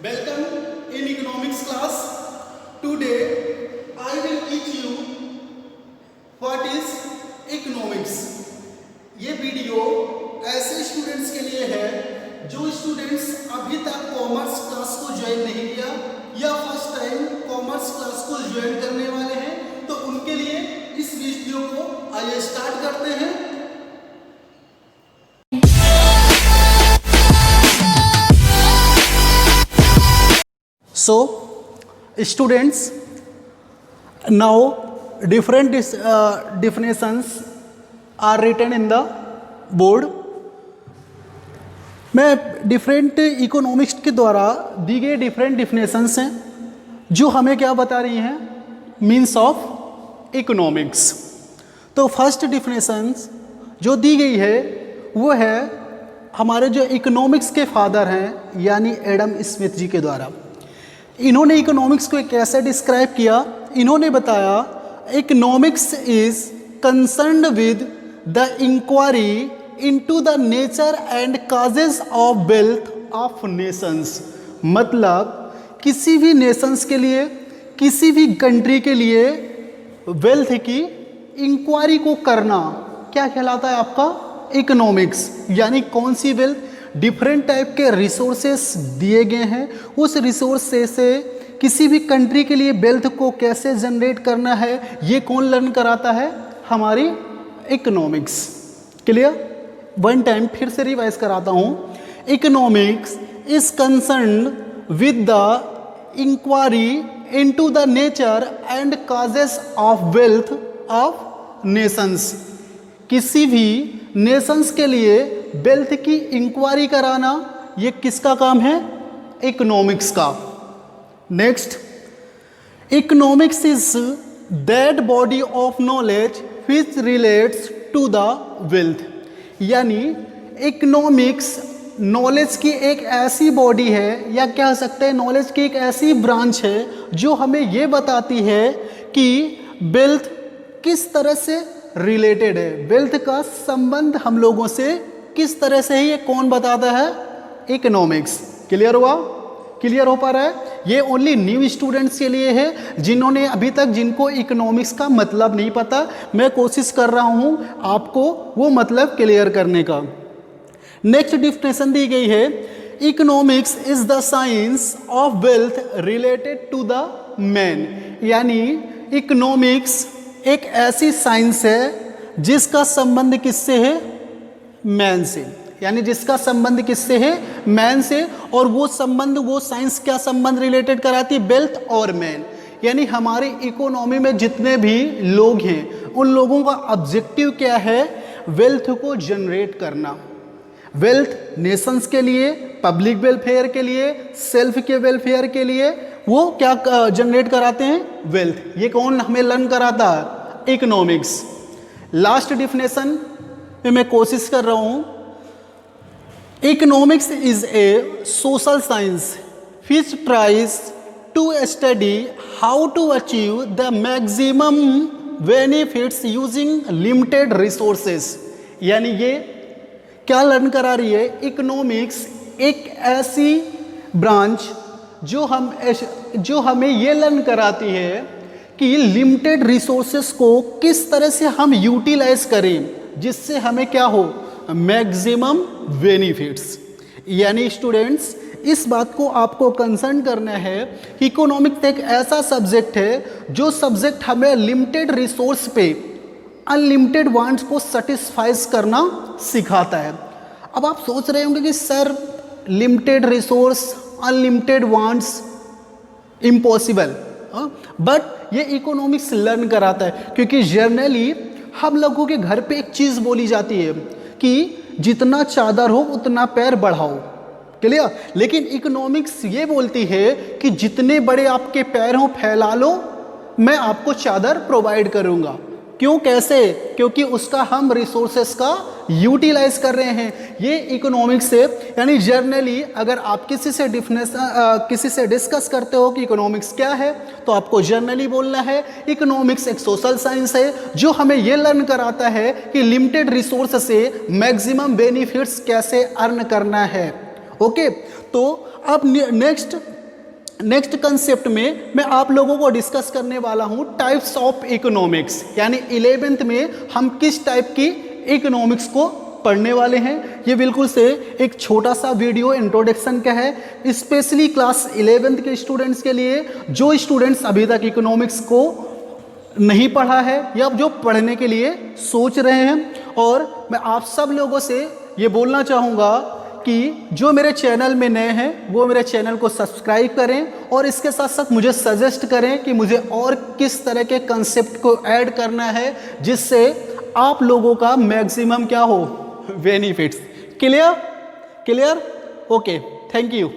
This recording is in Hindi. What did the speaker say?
Welcome in economics class. Today I will teach you what is economics. ये वीडियो ऐसे स्टूडेंट्स के लिए है जो स्टूडेंट्स अभी तक कॉमर्स क्लास को ज्वाइन नहीं किया या फर्स्ट टाइम कॉमर्स क्लास को ज्वाइन करने वाले हैं, तो उनके लिए इस वीडियो को आइए स्टार्ट करते हैं। So, students, now different definitions are written in the board. मैं डिफरेंट इकोनॉमिक्स के द्वारा दी गई डिफरेंट डिफिनेशंस हैं जो हमें क्या बता रही हैं, मीन्स ऑफ इकोनॉमिक्स। तो फर्स्ट डिफिनेशंस जो दी गई है वो है हमारे जो इकोनॉमिक्स के फादर हैं यानी एडम स्मिथ जी के द्वारा। इन्होंने इकोनॉमिक्स को कैसे डिस्क्राइब किया, इन्होंने बताया economics is concerned with the inquiry into the nature and causes of wealth of nations. मतलब किसी भी नेशंस के लिए, किसी भी कंट्री के लिए वेल्थ की इंक्वायरी को करना क्या कहलाता है आपका, इकोनॉमिक्स। यानी कौन सी वेल्थ, डिफरेंट टाइप के रिसोर्सेस दिए गए हैं, उस रिसोर्सेस से किसी भी कंट्री के लिए वेल्थ को कैसे जनरेट करना है, ये कौन लर्न कराता है, हमारी इकोनॉमिक्स। क्लियर? वन टाइम फिर से रिवाइज कराता हूँ। Economics is concerned with the inquiry into the nature and causes of wealth of nations. किसी भी नेशंस के लिए वेल्थ की इंक्वायरी कराना ये किसका काम है, इकोनॉमिक्स का। Next, economics is that body of knowledge which relates to the wealth. यानी इकोनॉमिक्स नॉलेज की एक ऐसी बॉडी है, या कह सकते हैं नॉलेज की एक ऐसी ब्रांच है जो हमें ये बताती है कि वेल्थ किस तरह से रिलेटेड है, वेल्थ का संबंध हम लोगों से किस तरह से है, ये कौन बताता है, इकोनॉमिक्स। क्लियर हुआ? क्लियर हो पा रहा है? ये ओनली न्यू स्टूडेंट्स के लिए है जिन्होंने अभी तक, जिनको इकोनॉमिक्स का मतलब नहीं पता। मैं कोशिश कर रहा हूँ आपको वो मतलब क्लियर करने का। नेक्स्ट डिफिनेशन दी गई है, economics is the science of wealth related to the man. यानी इकोनॉमिक्स एक ऐसी साइंस है जिसका संबंध किससे है, मैन से। यानी जिसका संबंध किससे है, मैन से। और वो संबंध, वो साइंस क्या संबंध रिलेटेड कराती है, वेल्थ और मैन। यानी हमारी इकोनॉमी में जितने भी लोग हैं उन लोगों का ऑब्जेक्टिव क्या है, वेल्थ को जनरेट करना। वेल्थ नेशंस के लिए, पब्लिक वेलफेयर के लिए, सेल्फ के वेलफेयर के लिए वो क्या जनरेट कराते हैं, वेल्थ। ये कौन हमें लर्न कराता है, इकोनॉमिक्स। लास्ट डिफिनेशन में मैं कोशिश कर रहा हूं, economics is a social science which tries to study how to achieve the maximum benefits using limited resources. यानी ये क्या लर्न करा रही है, इकोनॉमिक्स एक ऐसी ब्रांच जो हमें ये लर्न कराती है कि लिमिटेड रिसोर्सेस को किस तरह से हम यूटिलाइज करें जिससे हमें क्या हो, मैक्सिमम बेनिफिट्स। यानी स्टूडेंट्स इस बात को आपको कंसर्न करना है, इकोनॉमिक्स एक ऐसा सब्जेक्ट है जो सब्जेक्ट हमें लिमिटेड रिसोर्स पे अनलिमिटेड वांट्स को सेटिस्फाइज करना सिखाता है। अब आप सोच रहे होंगे कि sir limited resource, unlimited wants, impossible. But ये इकोनॉमिक्स लर्न कराता है, क्योंकि जनरली हम लोगों के घर पे एक चीज़ बोली जाती है कि जितना चादर हो उतना पैर बढ़ाओ। क्लियर? लेकिन इकोनॉमिक्स ये बोलती है कि जितने बड़े आपके पैर हो फैला लो, मैं आपको चादर प्रोवाइड करूँगा। क्यों, कैसे? क्योंकि उसका हम रिसोर्सेस का यूटिलाइज कर रहे हैं। ये इकोनॉमिक्स से, यानी जर्नली अगर आप किसी से डिस्कस करते हो कि इकोनॉमिक्स क्या है, तो आपको जर्नली बोलना है इकोनॉमिक्स एक सोशल साइंस है जो हमें ये लर्न कराता है कि लिमिटेड रिसोर्स से मैक्सिमम बेनिफिट्स कैसे अर्न करना है। ओके, तो अब नेक्स्ट कंसेप्ट में मैं आप लोगों को डिस्कस करने वाला हूं टाइप्स ऑफ इकोनॉमिक्स, यानी 11th में हम किस टाइप की इकोनॉमिक्स को पढ़ने वाले हैं। ये बिल्कुल से एक छोटा सा वीडियो इंट्रोडक्शन का है, स्पेशली क्लास 11th के स्टूडेंट्स के लिए, जो स्टूडेंट्स अभी तक इकोनॉमिक्स को नहीं पढ़ा है या जो पढ़ने के लिए सोच रहे हैं। और मैं आप सब लोगों से ये बोलना चाहूँगा कि जो मेरे चैनल में नए हैं वो मेरे चैनल को सब्सक्राइब करें और इसके साथ साथ मुझे सजेस्ट करें कि मुझे और किस तरह के कंसेप्ट को ऐड करना है जिससे आप लोगों का मैक्सिमम क्या हो, benefits. Clear? Okay, thank you.